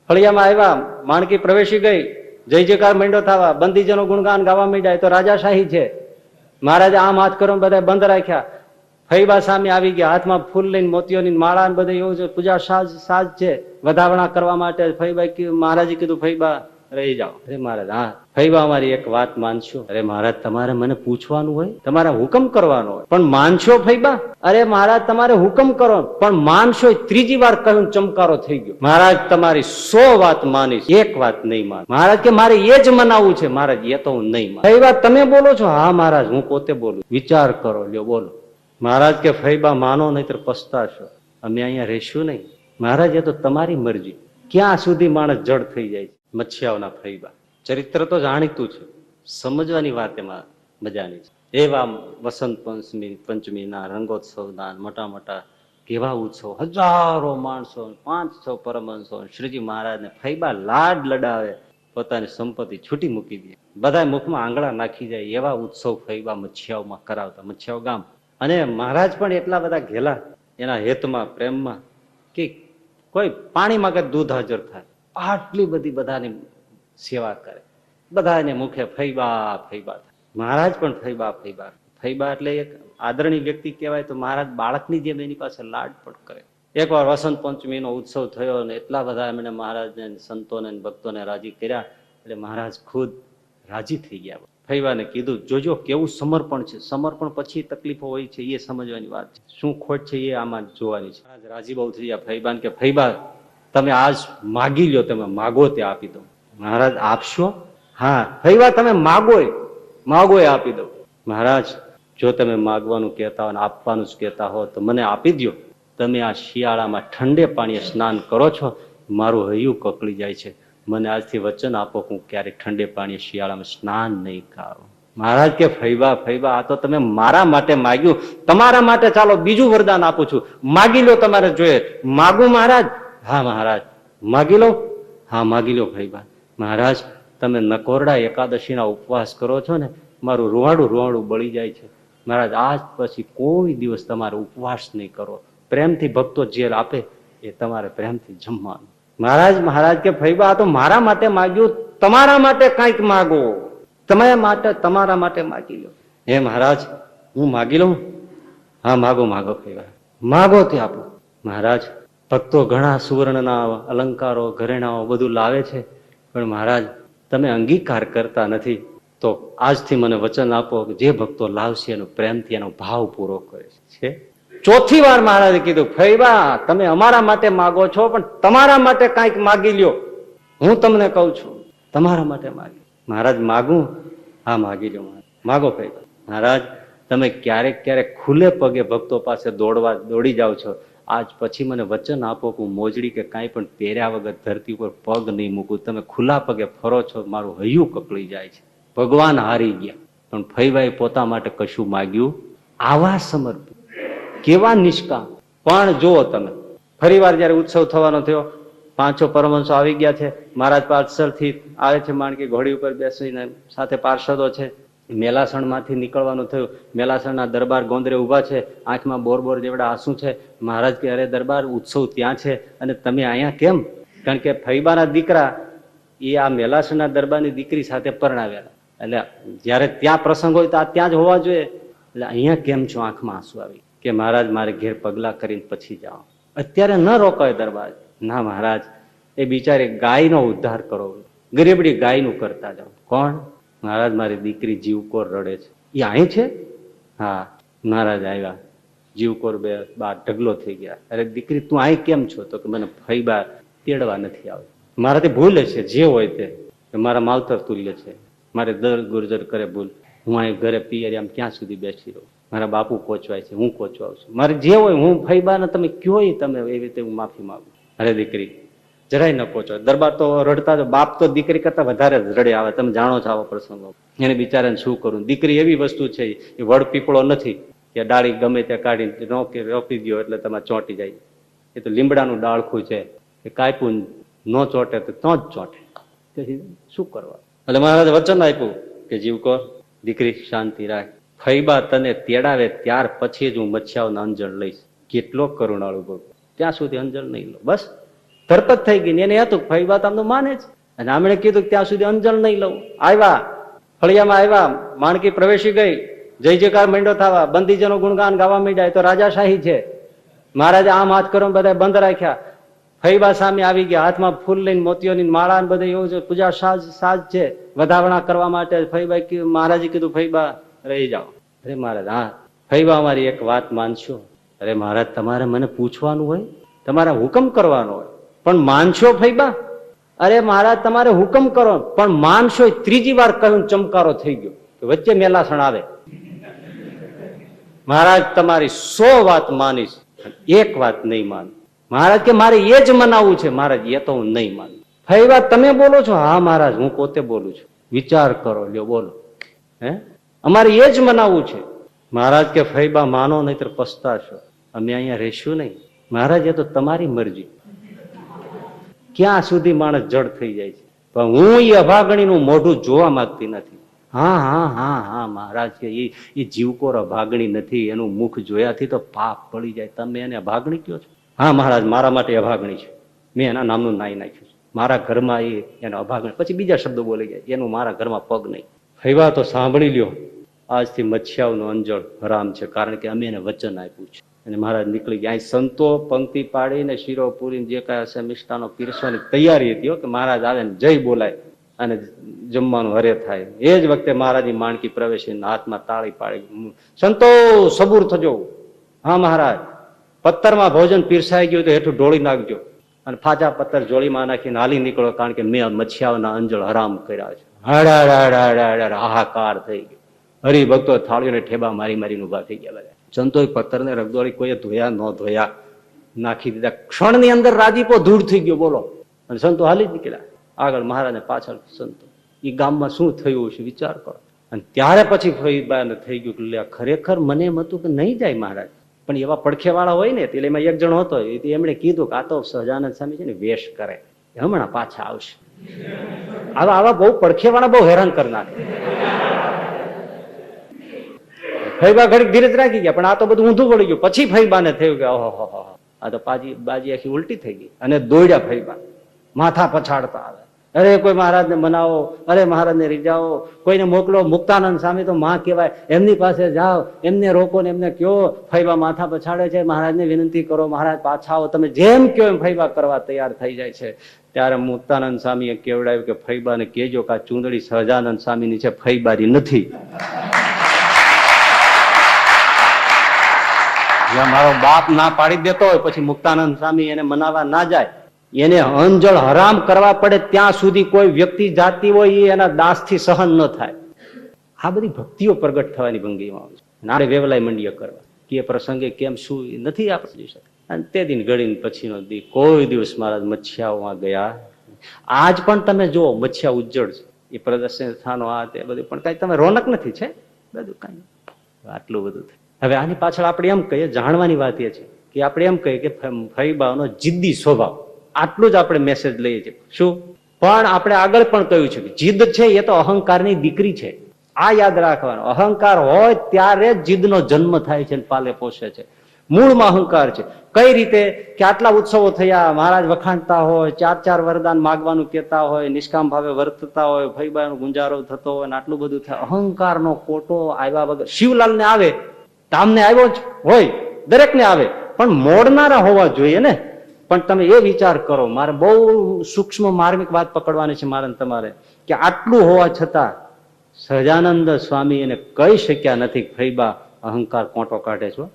ફળિયામાં આવ્યા, માણકી પ્રવેશી ગઈ, જય જયકાર માંડ્યો થવા, બંદીજનો ગુણગાન ગાવા માંડ્યા. તો રાજાશાહી છે. મહારાજે આમ હાથ કરો બધા બંધ રાખ્યા. ફૈબા સામે આવી ગયા, હાથમાં ફૂલ લઈને મોતીઓની માળા ને બધું એવું છે, પૂજા સાજ છે વધાવણા કરવા માટે. ફૈબા મહારાજે કીધું ફૈબા રહી જાઓ. અરે મહારાજ હા ફૈબા અમારી એક વાત માનશો? અરે મહારાજ તમારે મને પૂછવાનું હોય, તમારે હુકમ કરવાનો હોય, પણ માનશો ફૈબા? અરે મહારાજ તમારે હુકમ કરો પણ માનશો? ત્રીજી વાર કહ્યું ચમકારો થઈ ગયો. મહારાજ તમારી 100 વાત માનીશ, એક વાત નહીં માન. મહારાજ કે મારે એ જ મનાવવું છે. મહારાજ એ તો હું નહીં માન. ફૈબા તમે બોલો છો? હા મહારાજ હું પોતે બોલું. વિચાર કરો, લ્યો બોલો. મહારાજ કે ફૈબા માનો નહીતર પસ્તાશો, અમે અહીંયા રહેશું નહીં. મહારાજ એ તો તમારી મરજી. ક્યાં સુધી માણસ જડ થઈ જાય છે? મચ્છિયાઓના ફૈબા ચરિત્ર તો જાણીતું છે, સમજવાની વાત એમાં મજાની છે. એવા વસંત પંચમીના રંગોત્સવના મોટા મોટા કેવા ઉત્સવ, હજારો માણસો, 500 પરમહંસો, શ્રીજી મહારાજને ફૈબા લાડ લડાવે, પોતાની સંપત્તિ છૂટી મૂકી દે, બધા મુખમાં આંગળા નાખી જાય એવા ઉત્સવ ફૈબા મચ્છિયાઓમાં કરાવતા. મચ્છિયાઓ ગામ. અને મહારાજ પણ એટલા બધા ઘેલા એના હેતમાં, પ્રેમમાં, કે કોઈ પાણીમાં કે દૂધ હાજર થાય, આટલી બધી બધાની સેવા કરે. બધાને મુખે ફૈબા ફૈબા થાય. મહારાજ પણ ફૈબા ફૈબા. ફૈબા એટલે એક આદરણીય વ્યક્તિ કહેવાય. તો મહારાજ બાળકની જેમ એની પાસે લાડ પણ કરે. એકવાર વસંત પંચમીનો ઉત્સવ થયો અને એટલા બધા એમણે મહારાજને, સંતોને, ભક્તોને રાજી કર્યા એટલે મહારાજ ખુદ રાજી થઈ ગયા. ફૈબાને કીધું જોજો કેવું સમર્પણ છે. સમર્પણ પછી તકલીફો હોય છે એ સમજવાની વાત છે, શું ખોટ છે એ આમાં જોવાની છે. મહારાજ રાજી બહુ થઈ ગયા ફૈબાને કે ફૈબા તમે આજ માગી લ્યો, તમે માગો તે આપી દો. મહારાજ આપશો? હા. ફૈબા તમે માગો એ આપી દો. મહારાજ જો તમે માગવાનું કહેતા હો ને આપવાનું જ કહેતા હો તો મને આપી દો. તમે આ શિયાળામાં ઠંડે પાણીએ સ્નાન કરો છો, મારું હૈયું કકળી જાય છે. મને આજથી વચન આપો હું ક્યારેક ઠંડે પાણીએ શિયાળામાં સ્નાન નહીં કરું. મહારાજ કે ફૈબા આ તો તમે મારા માટે માગ્યું, તમારા માટે ચાલો બીજું વરદાન આપું છું, માગી લો. તમારે જોઈએ માગું મહારાજ? હા મહારાજ. માગી લો? હા માગી લો ફૈબા. મહારાજ તમે નકોરડા એકાદશીના ઉપવાસ કરો છો ને, મારું રૂવાડું બળી જાય છે. મહારાજ આજ પછી કોઈ દિવસ તમારે ઉપવાસ નહીં કરો. પ્રેમથી ભક્તો જે આપે એ તમારે પ્રેમથી જમવાનું. મહારાજ કે ફૈબા આ તો મારા માટે માગ્યું, તમારા માટે કંઈક માગો. તમે તમારા માટે માગી લો. હે મહારાજ હું માગી લઉં? હા માગો ફૈબા. માગો તે આપો. મહારાજ ભક્તો ઘણા સુવર્ણના અલંકારો, ઘરેણાઓ બધું લાવે છે, પણ મહારાજ તમે અંગીકાર કરતા નથી. તો આજથી મને વચન આપો કે જે ભક્તો લાવશે એનો પ્રેમથી એનો ભાવ પૂરો કરે છે. ચોથી વાર મહારાજે કીધું ફૈબા તમે અમારા માટે માગો છો, પણ તમારા માટે કંઈક માગી લ્યો. હું તમને કઉ છું તમારા માટે માગી. મહારાજ માગું? હા માગી લ્યો. માગો ફૈબા. મહારાજ તમે ક્યારેક ખુલ્લે પગે ભક્તો પાસે દોડી જાઓ છો, આજ પછી મને વચન આપો કે હું મોજડી કે કાંઈ પણ પહેર્યા વગર ધરતી ઉપર પગ નહીં મૂકું. તમે ખુલ્લા પગે ફરો છો, મારું હૈયું કકળી જાય છે. ભગવાન હારી ગયા. પણ ફૈબાએ પોતા માટે કશું માગ્યું? આવા સમર્પિત, કેવા નિષ્કામ. પણ જુઓ તમે ફરી વાર જયારે ઉત્સવ થવાનો થયો, 500 પરમહંસો આવી ગયા છે. મહારાજ પાર્સલથી આવે છે, માણકી ઘોડી ઉપર બેસીને, સાથે પાર્ષદો છે. મેલાસણ માંથી નીકળવાનું થયું. મેલાસણના દરબાર ગોંદરે ઉભા છે, આંખમાં બોર જેવડા આંસુ છે. મહારાજ કે અરે દરબાર ઉત્સવ ત્યાં છે અને તમે અહીંયા કેમ? કારણ કે ફૈબાના દીકરા એ આ મેલાસણના દરબારની દીકરી સાથે પરણાવ્યા. એટલે જયારે ત્યાં પ્રસંગ હોય તો આ ત્યાં જ હોવા જોઈએ. એટલે અહીંયા કેમ છો? આંખમાં આંસુ આવી. કે મહારાજ મારે ઘેર પગલા કરીને પછી જાઓ. અત્યારે ન રોકાય દરબાર. ના મહારાજ એ બિચારી ગાયનો ઉદ્ધાર કરો, ગરીબડી ગાયનું કરતા જાઓ. કોણ? મહારાજ મારી દીકરી જીવકોર રડે છે. એ અહીં છે? હા. મહારાજ આવ્યા, જીવકોર બે બાર ઢગલો થઈ ગયા. અરે દીકરી તું અહીં કેમ છો? તો કે મને ફૈબા તેડવા નથી આવતી. મારાથી ભૂલ છે જે હોય તે, મારા માવતર તુલ્ય છે, મારે દર ગુર્જર કરે ભૂલ. હું અહીં ઘરે પિયરી આમ ક્યાં સુધી બેસી રહું? મારા બાપુ કોચવાય છે, હું કોચવાઉં છું. મારે જે હોય હું ફૈબાને તમે કયો તમે એવી રીતે હું માફી માંગુ. અરે દીકરી જરાય ન કોચો. દરબાર તો રડતા, બાપ તો દીકરી કરતા વધારે જ રડે આવે. તમે જાણો છો આવા પ્રસંગો. એને બિચારાને શું કરું? દીકરી એવી વસ્તુ છે, એ વડ પીપળો નથી કે ડાળી ગમે ત્યાં કાઢી રોપી દો એટલે તમે ચોંટી જાય. એ તો લીમડાનું ડાળખું છે, એ કાપ્યું ન ચોંટે તો જ ચોંટે. શું કરવા? એટલે મહારાજે વચન આપ્યું કે જીવકોર દીકરી શાંતિ રાખ. ફૈબા તને તેડાવે ત્યાર પછી જ હું મચ્છિયાઓને અંજળ લઈશ. કેટલો કરુણાળુ ભક્ત. ત્યાં સુધી અંજળ નહીં લો. બસ ધરપત થઈ ગઈ ને એને હતું કે ફઈબા તમને માને જ. અને આમણે કીધું કે ત્યાં સુધી અંજળ નહીં લઉં. આવ્યા, ફળિયામાં આવ્યા, માણકી પ્રવેશી ગઈ, જય જયકાર માંડ્યો થવા, બંદીજનો ગુણગાન ગાવા માંડ્યા. તો રાજાશાહી છે. મહારાજે આમ હાથ કરો બધા બંધ રાખ્યા. ફઈબા સામે આવી ગયા, હાથમાં ફૂલ લઈને મોતીઓની માળા ને બધું એવું છે, પૂજા સાજ છે વધાવણા કરવા માટે. ફઈબા મહારાજે કીધું ફઈબા રહી જાઓ. અરે મહારાજ હા ફઈબા અમારી એક વાત માનશો? અરે મહારાજ તમારે મને પૂછવાનું હોય, તમારે હુકમ કરવાનો હોય, પણ માનશો ફઈબા? અરે મહારાજ તમારે હુકમ કરો પણ માનશો? ત્રીજી વાર કહ્યું ચમકારો થઈ ગયો કે વચ્ચે મેલાસણ આવે. મહારાજ તમારી 100 વાત માનીશ, એક વાત નહીં માનું. મહારાજ કે મારે એ જ મનાવવું છે. મહારાજ એ તો હું નહીં માનું. ફઈબા તમે બોલો છો? હા મહારાજ હું પોતે બોલું છું. વિચાર કરો, લ્યો બોલો. હે અમારે એ જ મનાવવું છે. મહારાજ કે ફઈબા માનો નહીતર પસ્તાશો, અમે અહીંયા રહેશું નહીં. મહારાજ એ તો તમારી મરજી. ક્યાં સુધી માણસ જડ થઈ જાય છે. પણ હું એ અભાગણીનું મોઢું જોવા માંગતી નથી. હા હા હા હા મહારાજ કે એ જીવકોર અભાગણી નથી, એનું મુખ જોયાથી તો પાપ પડી જાય. તમે એને અભાગણી કહો છો? હા મહારાજ મારા માટે અભાગણી છે, મેં એના નામનું નાઈ નાખ્યું છે. મારા ઘરમાં એનો અભાગણી. પછી બીજા શબ્દો બોલી ગયા, એનું મારા ઘરમાં પગ નહીં. ફઈબા તો સાંભળી લ્યો, આજથી મચ્છિયાઓનું અંજળ હરામ છે, કારણ કે અમે એને વચન આપ્યું છે. અને મહારાજ નીકળી ગયા. અહીં સંતો પંક્તિ પાડીને શીરો પૂરી જે કઈ હશે મિષ્ટાનો પીરસવાની તૈયારી હતી કે મહારાજ આવે ને જય બોલાય અને જમવાનું હરે થાય. એ જ વખતે મહારાજની માણકી પ્રવેશી હાથમાં તાળી પાડી, સંતો સબૂર થજો. હા મહારાજ પથ્થરમાં ભોજન પીરસાઈ ગયું તો હેઠું ઢોળી નાખજો અને ફાજા પથ્થર જોડીમાં નાખીને હાલી નીકળો, કારણ કે મેં મચ્છિયાઓના અંજળ હરામ કર્યા છે. હડા હાહાકાર થઈ ગયો. હરિભક્તો થાળીઓને ઠેબા મારી મારીને ઉભા થઈ ગયા. બધા સંતોએ પથ્થરને રગદોળી કોઈએ ધોયા ન ધોયા નાખી દીધા. ક્ષણની અંદર રાજીપો દૂર થઈ ગયો. બોલો. અને સંતો હાલી જ નીકળ્યા આગળ, મહારાજને પાછળ સંતો. એ ગામમાં શું થયું છે વિચાર કરો. અને ત્યારે પછી ફઈબાને થઈ ગયું કે ખરેખર મને એમ હતું કે નહીં જાય મહારાજ, પણ એવા પડખે વાળા હોય ને એટલે એમાં એક જણ હતો, એમણે કીધું કે આ તો સહજાનંદ સ્વામી છે ને વેશ કરે, હમણાં પાછા આવશે. આવા બહુ પડખે વાળા બહુ હેરાન કરી નાખે. ફઈબા ઘડીક ધીરજ રાખી ગયા, પણ આ તો બધું ઊંધું પડી ગયું. પછી ફઈબાને થયું કે ઓહો આ તો બાજી આખી ઉલટી થઈ ગઈ. અને દોડ્યા ફઈબા, માથા પછાડતા આવે. અરે કોઈ મહારાજને મનાવો, અરે મહારાજને રીઝાવો, કોઈને મોકલો. મુક્તાનંદ સ્વામી તો માં કહેવાય, એમની પાસે જાઓ, એમને રોકો ને એમને કયો. ફઈબા માથા પછાડે છે, મહારાજને વિનંતી કરો, મહારાજ પાછા આવો. તમે જેમ કયો એમ ફઈબા કરવા તૈયાર થઈ જાય છે. ત્યારે મુક્તાનંદ સ્વામીએ કેવડાવ્યું કે ફઈબાને કહેજો કે આ ચૂંદડી સહજાનંદ સ્વામીની છે, ફઈબાની નથી. જ્યાં મારો બાપ ના પાડી દેતો હોય પછી મુક્તાનંદ સ્વામી એને મનાવવા ના જાય, એને અંજળ હરામ કરવા પડે ત્યાં સુધી કોઈ વ્યક્તિ જાતિ હોય એ એના દાસથી સહન ન થાય. આ બધી ભક્તિઓ પ્રગટ થવાની ભંગીમાં આવે છે. નારે વેવલાય મંડીએ કરવા કે પ્રસંગે કેમ શું નથી આપણે જોઈ શકતા. અને તે દિન ઘડીને પછીનો દી કોઈ દિવસ મહારાજ મચ્છિયાઓમાં ગયા. આજ પણ તમે જુઓ મચ્છિયા ઉજ્જડ છે, એ પ્રદર્શન સ્થાનો આ તે બધું, પણ કઈ તમે રોનક નથી છે બધું કઈ. આટલું બધું થાય. હવે આની પાછળ આપણે એમ કહીએ, જાણવાની વાત એ છે કે આપણે એમ કહીએ કે ફઈબાનો જિદ્દી સ્વભાવ, આટલું જ આપણે મેસેજ લઈએ છીએ. શું? પણ આપણે આગળ પણ કહ્યું છે કે જીદ છે એ તો અહંકારની દીકરી છે. આ યાદ રાખવાનો, અહંકાર હોય ત્યારે જીદનો જન્મ થાય છે, પાલે પોષે છે. મૂળમાં અહંકાર છે. કઈ રીતે કે આટલા ઉત્સવો થયા, મહારાજ વખાણતા હોય, 4 વરદાન માગવાનું કહેતા હોય, નિષ્કામ ભાવે વર્તતા હોય, ફઈબાનો ગુંજારો થતો હોય, આટલું બધું થાય. અહંકારનો કોટો આવ્યા વગર શિવલાલને આવે, તામને આવ્યો જ હોય, દરેકને આવે, પણ મોડનારા હોવા જોઈએ ને. પણ તમે એ વિચાર કરો, મારે બહુ સૂક્ષ્મ માર્મિક વાત પકડવાની છે મારે તમારે, કે આટલું હોવા છતાં સહજાનંદ સ્વામી એને કહી શક્યા નથી ફઈબા અહંકાર કોટો કાઢે છો.